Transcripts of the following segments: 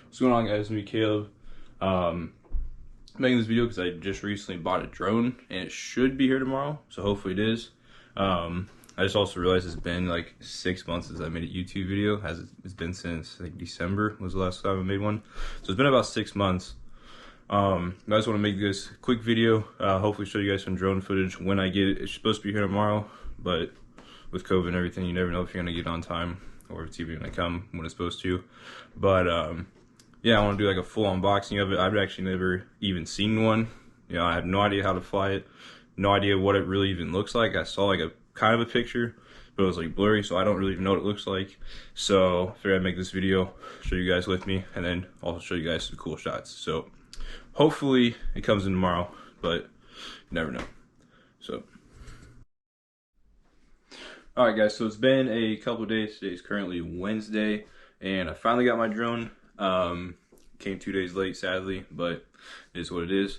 What's going on, guys? It's me, Caleb. Making this video because I just recently bought a drone and it should be here tomorrow, so hopefully it is. I just also realized it's been like 6 months since I made a YouTube video. It's been since I think December was the last time I made one, so it's been about 6 months. I just want to make this quick video, hopefully show you guys some drone footage when I get it. It's supposed to be here tomorrow, but with COVID and everything, you never know if you're gonna get it on time or if it's even gonna come when it's supposed to. But yeah, I want to do like a full unboxing of it. I've actually never even seen one. You know, I have no idea how to fly it, no idea what it really even looks like. I saw like a kind of a picture, but it was like blurry, so I don't really even know what it looks like. So I figured I'd make this video, show you guys with me, and then also show you guys some cool shots. So hopefully it comes in tomorrow, but you never know. So alright guys, so it's been a couple of days. Today is currently Wednesday, and I finally got my drone. Came 2 days late, sadly, but it is what it is.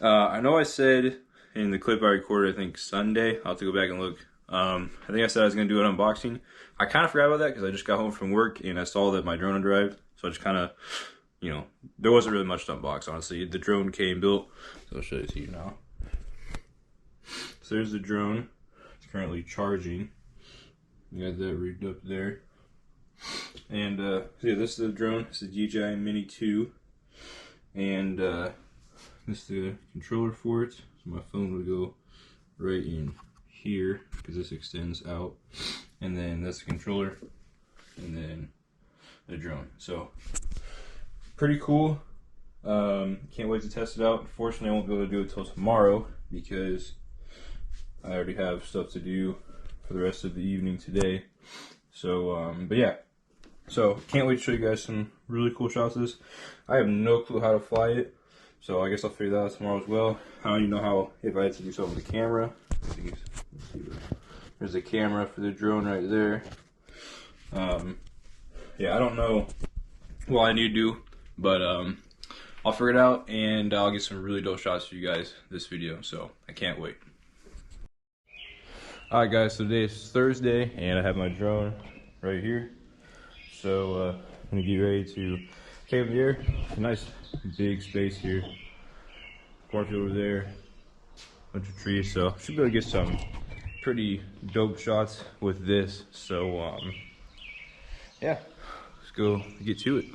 I know I said in the clip I recorded, I think Sunday, I'll have to go back and look. I think I said I was going to do an unboxing. I kind of forgot about that because I just got home from work and I saw that my drone had arrived. So I just kind of, you know, there wasn't really much to unbox, honestly. The drone came built, so I'll show it to you now. So there's the drone. It's currently charging. You got that rigged up there. And so yeah, this is the drone. It's the DJI Mini 2, and this is the controller for it. So my phone would go right in here because this extends out, and then that's the controller, and then the drone. So pretty cool. Can't wait to test it out. Unfortunately, I won't be able to do it till tomorrow because I already have stuff to do for the rest of the evening today. So but yeah. So, can't wait to show you guys some really cool shots of this. I have no clue how to fly it, so I guess I'll figure that out tomorrow as well. I don't even know how, if I had to do something with the camera. Let's see, there's the camera for the drone right there. Yeah, I don't know what I need to do, but I'll figure it out, and I'll get some really dope shots for you guys this video, so I can't wait. Alright guys, so today is Thursday, and I have my drone right here. So I'm gonna get ready to take up the air. A nice big space here. Cornfield over there, bunch of trees. So should be able to get some pretty dope shots with this. So yeah, let's go get to it.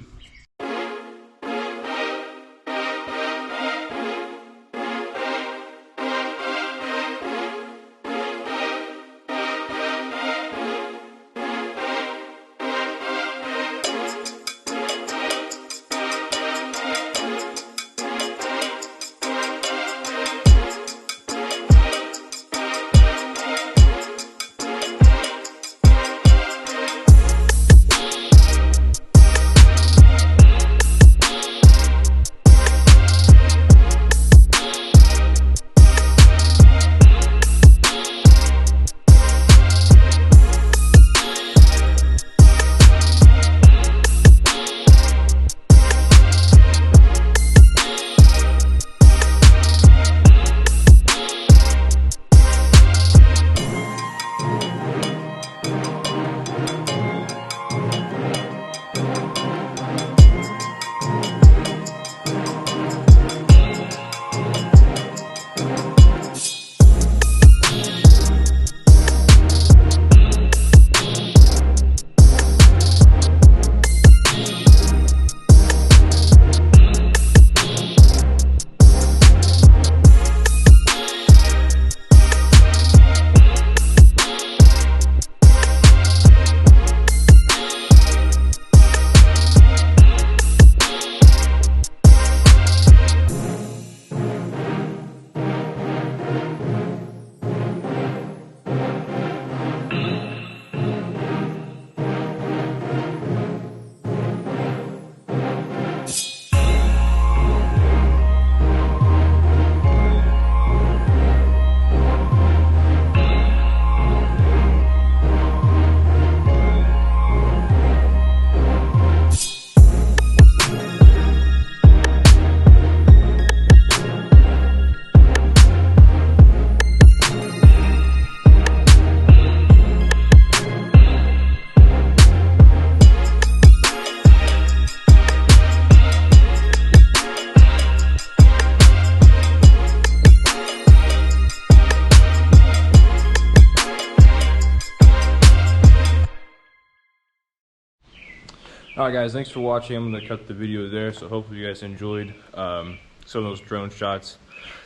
Alright guys, thanks for watching. I'm going to cut the video there, so hopefully you guys enjoyed some of those drone shots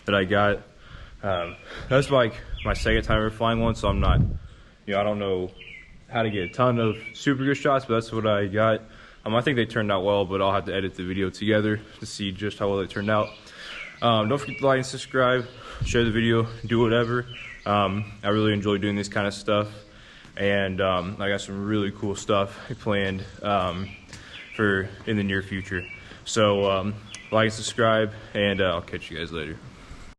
that I got. That's like my second time ever flying one, so I'm not, I don't know how to get a ton of super good shots, but that's what I got. I think they turned out well, but I'll have to edit the video together to see just how well they turned out. Don't forget to like and subscribe, share the video, do whatever. I really enjoy doing this kind of stuff, and I got some really cool stuff planned for in the near future. So like and subscribe, and I'll catch you guys later.